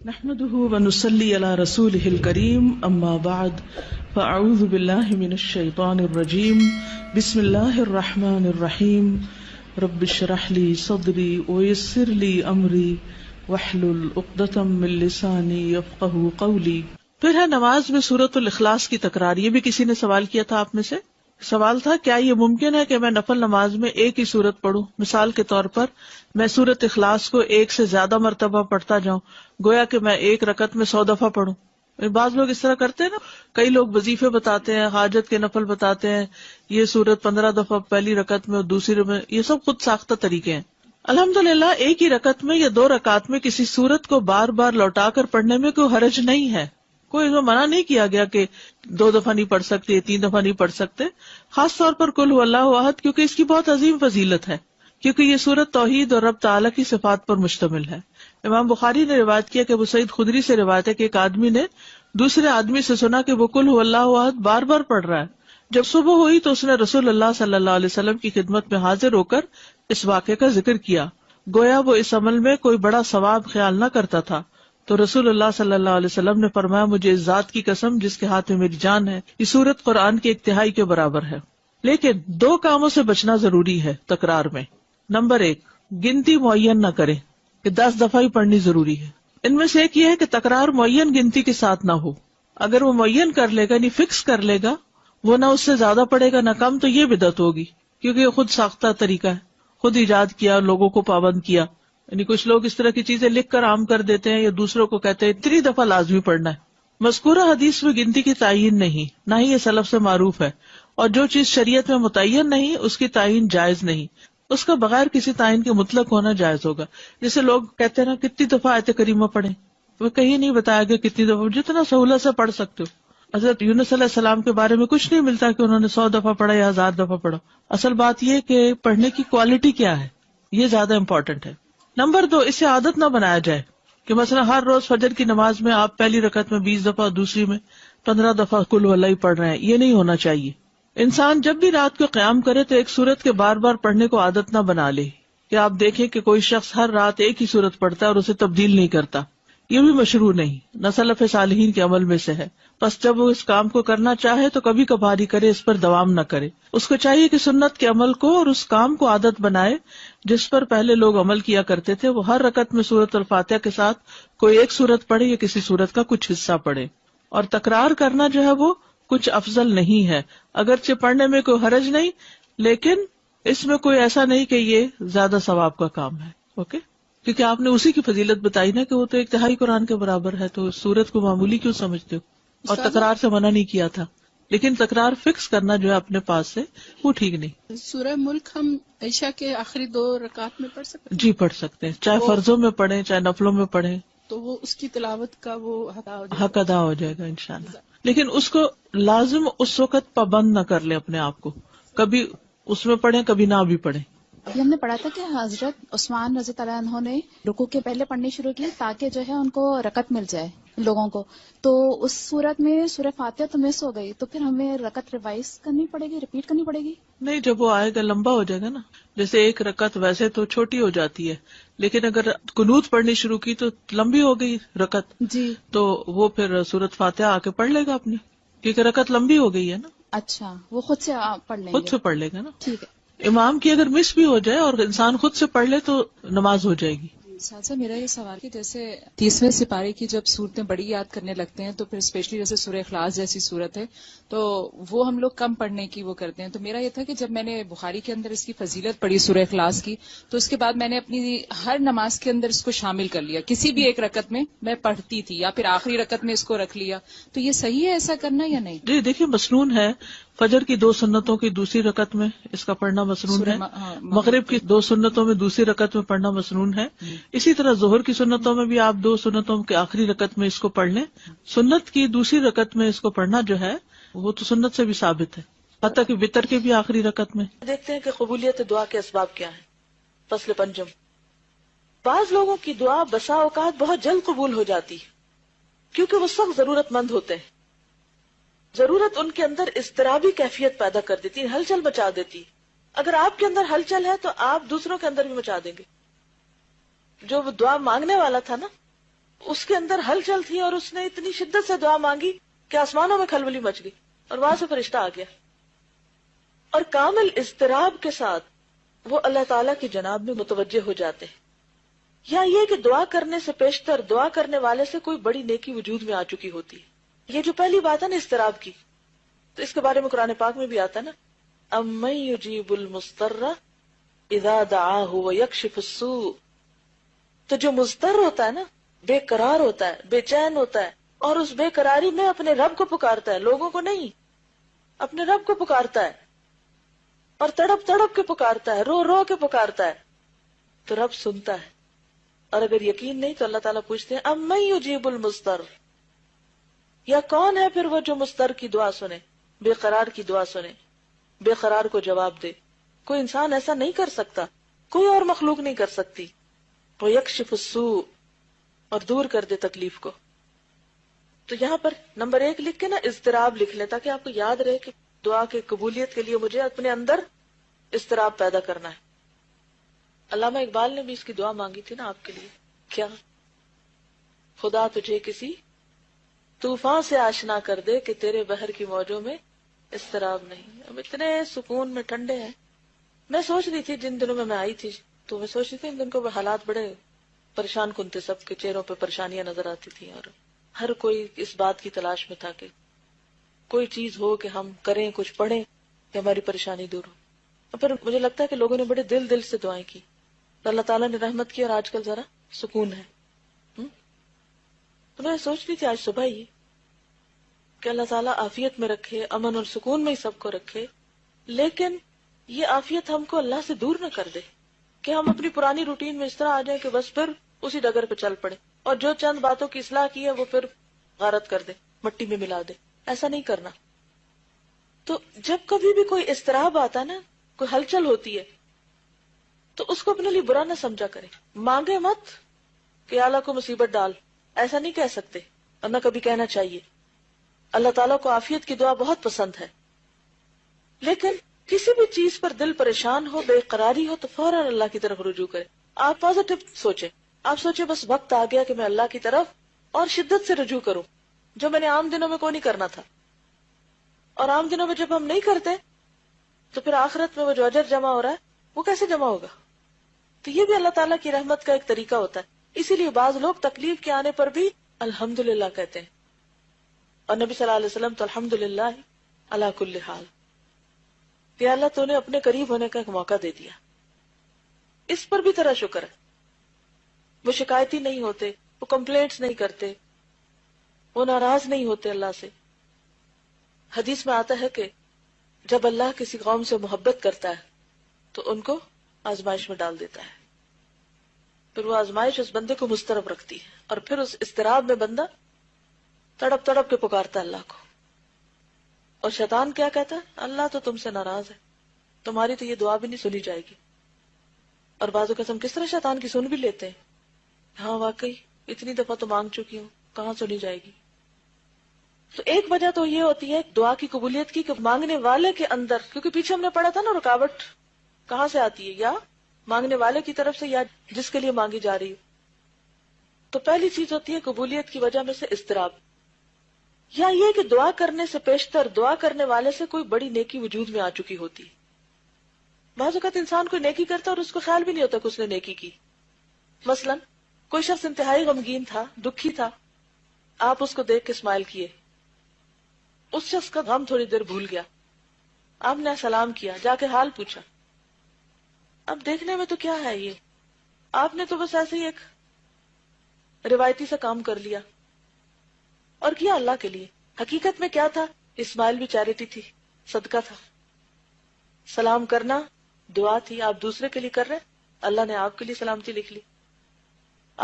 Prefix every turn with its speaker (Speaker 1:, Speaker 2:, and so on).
Speaker 1: نحمده ونصلي على رسوله الكريم اما بعد فاعوذ بالله من الشيطان الرجيم بسم الله الرحمن الرحيم رب اشرح لي صدري ويسر لي امري واحلل عقدة من لساني يفقهوا قولي۔ پھر ہے نماز میں سورۃ الاخلاص کی تکرار۔ یہ بھی کسی نے سوال کیا تھا آپ میں سے۔ سوال تھا کیا یہ ممکن ہے کہ میں نفل نماز میں ایک ہی سورت پڑھوں؟ مثال کے طور پر میں سورۃ اخلاص کو ایک سے زیادہ مرتبہ پڑھتا جاؤں، گویا کہ میں ایک رکعت میں 100 دفعہ پڑھوں۔ بعض لوگ اس طرح کرتے ہیں نا، کئی لوگ وظیفے بتاتے ہیں، حاجت کے نفل بتاتے ہیں، یہ سورت 15 دفعہ پہلی رکعت میں اور دوسری میں، یہ سب خود ساختہ طریقے ہیں۔ الحمدللہ ایک ہی رکعت میں یا 2 رکعت میں کسی سورت کو بار بار لوٹا کر پڑھنے میں کوئی حرج نہیں ہے، کوئی اس میں منع نہیں کیا گیا کہ 2 دفعہ نہیں پڑھ سکتے، 3 دفعہ نہیں پڑھ سکتے۔ خاص طور پر قل هو اللہ احد، کیونکہ اس کی بہت عظیم فضیلت ہے، کیونکہ یہ سورت توحید اور رب تعالیٰ کی صفات پر مشتمل ہے۔ امام بخاری نے روایت کیا کہ ابو سعید خدری سے روایت ہے کہ ایک آدمی نے دوسرے آدمی سے سنا کہ وہ قل هو اللہ احد بار بار پڑھ رہا ہے۔ جب صبح ہوئی تو اس نے رسول اللہ صلی اللہ علیہ وسلم کی خدمت میں حاضر ہو کر اس واقعے کا ذکر کیا، گویا وہ اس عمل میں کوئی بڑا ثواب خیال نہ کرتا تھا۔ تو رسول اللہ صلی اللہ علیہ وسلم نے فرمایا، مجھے اس ذات کی قسم جس کے ہاتھ میں میری جان ہے، یہ سورت قرآن کے 1/3 کے برابر ہے۔ لیکن 2 کاموں سے بچنا ضروری ہے تکرار میں۔ نمبر 1، گنتی معین نہ کرے کہ 10 دفعہ ہی پڑھنی ضروری ہے۔ ان میں سے ایک یہ ہے کہ تکرار معین گنتی کے ساتھ نہ ہو۔ اگر وہ معین کر لے گا، یعنی فکس کر لے گا، وہ نہ اس سے زیادہ پڑھے گا نہ کم، تو یہ بدعت ہوگی، کیونکہ یہ خود ساختہ طریقہ ہے، خود ایجاد کیا، لوگوں کو پابند کیا۔ یعنی کچھ لوگ اس طرح کی چیزیں لکھ کر عام کر دیتے ہیں یا دوسروں کو کہتے ہیں 3 دفعہ لازمی پڑھنا ہے۔ مذکورہ حدیث میں گنتی کی تعین نہیں، نہ ہی یہ سلف سے معروف ہے، اور جو چیز شریعت میں متعین نہیں اس کی تعین جائز نہیں، اس کا بغیر کسی تعین کے مطلق ہونا جائز ہوگا۔ جیسے لوگ کہتے ہیں نا کتنی دفعہ آیت کریمہ پڑھیں، وہ کہیں نہیں بتایا گیا کتنی دفعہ، جتنا سہولت سے پڑھ سکتے ہو۔ حضرت یونس علیہ السلام کے بارے میں کچھ نہیں ملتا کہ انہوں نے 100 دفعہ پڑھا یا 1000 دفعہ پڑھا۔ اصل بات یہ کہ پڑھنے کی کوالٹی کیا ہے، یہ زیادہ امپورٹنٹ ہے۔ نمبر 2، اسے عادت نہ بنایا جائے کہ مثلا ہر روز فجر کی نماز میں آپ پہلی رکعت میں 20 دفعہ، دوسری میں 15 دفعہ قل هو اللہ ہی پڑھ رہے ہیں، یہ نہیں ہونا چاہیے۔ انسان جب بھی رات کو قیام کرے تو ایک سورت کے بار بار پڑھنے کو عادت نہ بنا لے کہ آپ دیکھیں کہ کوئی شخص ہر رات ایک ہی سورت پڑھتا ہے اور اسے تبدیل نہیں کرتا، یہ بھی مشروع نہیں، نہ سلف صالحین کے عمل میں سے ہے۔ بس جب وہ اس کام کو کرنا چاہے تو کبھی کبھار ہی کرے، اس پر دوام نہ کرے۔ اس کو چاہیے کہ سنت کے عمل کو اور اس کام کو عادت بنائے جس پر پہلے لوگ عمل کیا کرتے تھے۔ وہ ہر رکعت میں سورۃ الفاتحہ کے ساتھ کوئی ایک سورت پڑھے یا کسی سورت کا کچھ حصہ پڑھے، اور تکرار کرنا جو ہے وہ کچھ افضل نہیں ہے، اگرچہ پڑھنے میں کوئی حرج نہیں، لیکن اس میں کوئی ایسا نہیں کہ یہ زیادہ ثواب کا کام ہے۔ اوکے، کیونکہ آپ نے اسی کی فضیلت بتائی نا کہ وہ تو 1/3 قرآن کے برابر ہے، تو سورت کو معمولی کیوں سمجھتے ہو؟ اور تکرار سے منع نہیں کیا تھا، لیکن تکرار فکس کرنا جو ہے اپنے پاس سے وہ ٹھیک نہیں۔
Speaker 2: سورہ ملک ہم عشاء کے آخری 2 رکعت میں پڑھ سکتے ہیں؟
Speaker 1: جی پڑھ سکتے ہیں، چاہے فرضوں میں پڑھیں چاہے نفلوں میں پڑھیں،
Speaker 2: تو وہ اس کی تلاوت کا وہ
Speaker 1: حق ادا ہو جائے گا انشاءاللہ۔ لیکن اس کو لازم اس وقت پابند نہ کر لیں اپنے آپ کو، کبھی اس میں پڑھیں کبھی نہ بھی پڑھیں۔
Speaker 3: ابھی ہم نے پڑھا تھا کہ حضرت عثمان رضی اللہ عنہ نے رکوع کے پہلے پڑھنی شروع کی تاکہ جو ہے ان کو رکعت مل جائے لوگوں کو، تو اس صورت میں سورہ فاتحہ تو مس ہو گئی، تو پھر ہمیں رکعت ریوائز کرنی پڑے گی، ریپیٹ کرنی پڑے گی؟
Speaker 1: نہیں، جب وہ آئے گا لمبا ہو جائے گا نا، جیسے ایک رکعت ویسے تو چھوٹی ہو جاتی ہے، لیکن اگر قنوت پڑھنی شروع کی تو لمبی ہو گئی رکعت،
Speaker 3: جی،
Speaker 1: تو وہ پھر سورۃ فاتحہ آ کے پڑھ لے گا اپنی، کیونکہ رکعت لمبی ہو گئی ہے نا۔
Speaker 3: اچھا، وہ خود سے پڑھ لیں گے؟
Speaker 1: خود سے پڑھ لے گا نا،
Speaker 3: ٹھیک ہے۔
Speaker 1: امام کی اگر مس بھی ہو جائے اور انسان خود سے پڑھ لے تو نماز ہو جائے گی۔
Speaker 4: ساتھ میرا یہ سوال کہ جیسے 30ویں سپارے کی جب صورتیں بڑی یاد کرنے لگتے ہیں تو پھر اسپیشلی جیسے سورہ اخلاص جیسی صورت ہے تو وہ ہم لوگ کم پڑھنے کی وہ کرتے ہیں، تو میرا یہ تھا کہ جب میں نے بخاری کے اندر اس کی فضیلت پڑھی سورہ اخلاص کی، تو اس کے بعد میں نے اپنی ہر نماز کے اندر اس کو شامل کر لیا، کسی بھی ایک رکعت میں میں پڑھتی تھی یا پھر آخری رکعت میں اس کو رکھ لیا، تو یہ صحیح ہے ایسا کرنا یا نہیں؟
Speaker 1: جی دیکھیے، مسنون ہے، فجر کی 2 سنتوں کی دوسری رکعت میں اس کا پڑھنا مسنون ہے، مغرب کی 2 سنتوں میں دوسری رکعت میں پڑھنا مسنون ہے، اسی طرح ظہر کی سنتوں میں بھی آپ 2 سنتوں کے آخری رکعت میں اس کو پڑھ لیں۔ سنت کی دوسری رکعت میں اس کو پڑھنا جو ہے وہ تو سنت سے بھی ثابت ہے، حتیٰ کہ وتر کے بھی آخری رکعت میں۔ دیکھتے ہیں کہ قبولیت دعا کے اسباب کیا ہیں۔ فصل پنجم، بعض لوگوں کی دعا بسا اوقات بہت جلد قبول ہو جاتی کیونکہ وہ سخت ضرورت مند ہوتے ہیں، ضرورت ان کے اندر اضطرابی کیفیت پیدا کر دیتی ہے، ہلچل مچا دیتی۔ اگر آپ کے اندر ہلچل ہے تو آپ دوسروں کے اندر بھی مچا دیں گے۔ جو وہ دعا مانگنے والا تھا نا، اس کے اندر ہلچل تھی اور اس نے اتنی شدت سے دعا مانگی کہ آسمانوں میں کھلبلی مچ گئی اور وہاں سے فرشتہ آ گیا. اور کامل اضطراب کے ساتھ وہ اللہ تعالیٰ کی جناب میں متوجہ ہو جاتے ہیں. یا یہ کہ دعا کرنے سے پیشتر دعا کرنے والے سے کوئی بڑی نیکی وجود میں آ چکی ہوتی ہے. یہ جو پہلی بات ہے نا اضطراب کی، تو اس کے بارے میں قرآن پاک میں بھی آتا ہے نا، امن یجیب المضطر اذا دعاہ ویکشف السوء. تو جو مضطر ہوتا ہے نا، بے قرار ہوتا ہے، بے چین ہوتا ہے، اور اس بے قراری میں اپنے رب کو پکارتا ہے، لوگوں کو نہیں، اپنے رب کو پکارتا ہے، اور تڑپ تڑپ کے پکارتا ہے، رو رو کے پکارتا ہے، تو رب سنتا ہے. اور اگر یقین نہیں تو اللہ تعالیٰ پوچھتے ہیں امن یجیب المضطر، یا کون ہے پھر وہ جو مضطر کی دعا سنے، بے قرار کی دعا سنے، بے قرار کو جواب دے. کوئی انسان ایسا نہیں کر سکتا، کوئی اور مخلوق نہیں کر سکتی. وہ یکشف السوء، اور دور کر دے تکلیف کو. تو یہاں پر نمبر 1 لکھ کے نا اضطراب لکھ لیں، تاکہ آپ کو یاد رہے کہ دعا کی قبولیت کے لیے مجھے اپنے اندر اضطراب پیدا کرنا ہے. علامہ اقبال نے بھی اس کی دعا مانگی تھی نا آپ کے لیے. کیا؟ خدا تجھے کسی طوفان سے آشنا کر دے کہ تیرے بحر کی موجوں میں اضطراب نہیں. اب اتنے سکون میں ٹھنڈے ہیں. میں سوچ رہی تھی جن دنوں میں آئی تھی، تو میں سوچ رہی تھی ان دن کو حالات بڑے پریشان کن تھے، سب کے چہروں پہ پریشانیاں نظر آتی تھی، اور ہر کوئی اس بات کی تلاش میں تھا کہ کوئی چیز ہو کہ ہم کریں، کچھ پڑھیں کہ ہماری پریشانی دور ہو. اور پھر مجھے لگتا ہے کہ لوگوں نے بڑے دل سے دعائیں کی، تو اللہ تعالیٰ نے رحمت کی، اور آج کل ذرا سکون ہے. تو میں سوچ رہی تھی آج صبح ہی کہ اللہ تعالیٰ عافیت میں رکھے، امن اور سکون میں ہی سب کو رکھے، لیکن یہ عافیت ہم کو اللہ سے دور نہ کر دے کہ ہم اپنی پرانی روٹین میں اس طرح آ جائیں کہ بس پھر اسی ڈگر پہ چل پڑے، اور جو چند باتوں کی اصلاح کی ہے وہ پھر غارت کر دے، مٹی میں ملا دے. ایسا نہیں کرنا. تو جب کبھی بھی کوئی اضطراب آتا ہے نا، کوئی ہلچل ہوتی ہے، تو اس کو اپنے لیے برا نہ سمجھا کرے. مانگے مت کہ اللہ کو مصیبت ڈال، ایسا نہیں کہہ سکتے، اور نہ کبھی کہنا چاہیے. اللہ تعالیٰ کو عافیت کی دعا بہت پسند ہے، لیکن کسی بھی چیز پر دل پریشان ہو، بے قراری ہو، تو فوراً اللہ کی طرف رجوع کرے. آپ پازیٹو سوچیں، آپ سوچیں بس وقت آ گیا کہ میں اللہ کی طرف اور شدت سے رجوع کروں، جو میں نے عام دنوں میں کوئی نہیں کرنا تھا. اور عام دنوں میں جب ہم نہیں کرتے تو پھر آخرت میں وہ جو اجر جمع ہو رہا ہے وہ کیسے جمع ہوگا؟ تو یہ بھی اللہ تعالیٰ کی رحمت کا ایک طریقہ ہوتا ہے. اسی لیے بعض لوگ تکلیف کے آنے پر بھی الحمدللہ کہتے ہیں، اور نبی صلی اللہ علیہ وسلم تو الحمدللہ علی کل حال، کہ اللہ تو نے اپنے قریب ہونے کا ایک موقع دے دیا. اس پر بھی تیرا شکر ہے. وہ شکایتی نہیں ہوتے، وہ کمپلینٹس نہیں کرتے، وہ ناراض نہیں ہوتے اللہ سے. حدیث میں آتا ہے کہ جب اللہ کسی قوم سے محبت کرتا ہے تو ان کو آزمائش میں ڈال دیتا ہے، پھر وہ آزمائش اس بندے کو مضطرب رکھتی ہے، اور پھر اس اضطراب میں بندہ تڑپ تڑپ کے پکارتا ہے اللہ کو. اور شیطان کیا کہتا ہے؟ اللہ تو تم سے ناراض ہے، تمہاری تو یہ دعا بھی نہیں سنی جائے گی. اور بعض اوقات ہم کس طرح شیطان کی سن بھی لیتے ہیں. ہاں واقعی اتنی دفعہ تو مانگ چکی ہوں، کہاں سنی جائے گی. تو ایک وجہ تو یہ ہوتی ہے دعا کی قبولیت کی کہ مانگنے والے کے اندر، کیونکہ پیچھے ہم نے پڑھا تھا نا رکاوٹ کہاں سے آتی ہے، یا مانگنے والے کی طرف سے یا جس کے لیے مانگی جا رہی. تو پہلی چیز ہوتی ہے قبولیت کی وجہ میں سے اضطراب، یا یہ کہ دعا کرنے سے پیشتر دعا کرنے والے سے کوئی بڑی نیکی وجود میں آ چکی ہوتی. بعض اوقات انسان کوئی نیکی کرتا اور اس کو خیال بھی نہیں ہوتا کہ اس نے نیکی کی. مثلا کوئی شخص انتہائی غمگین تھا، دکھی تھا، آپ اس کو دیکھ کے اسمائل کیے، اس شخص کا غم تھوڑی دیر بھول گیا، آپ نے سلام کیا، جا کے حال پوچھا. اب دیکھنے میں تو کیا ہے یہ، آپ نے تو بس ایسے ہی ایک روایتی سا کام کر لیا اور کیا اللہ کے لیے. حقیقت میں کیا تھا؟ اسمائل بھی چیریٹی تھی، صدقہ تھا. سلام کرنا دعا تھی، آپ دوسرے کے لیے کر رہے، اللہ نے آپ کے لیے سلامتی لکھ لی.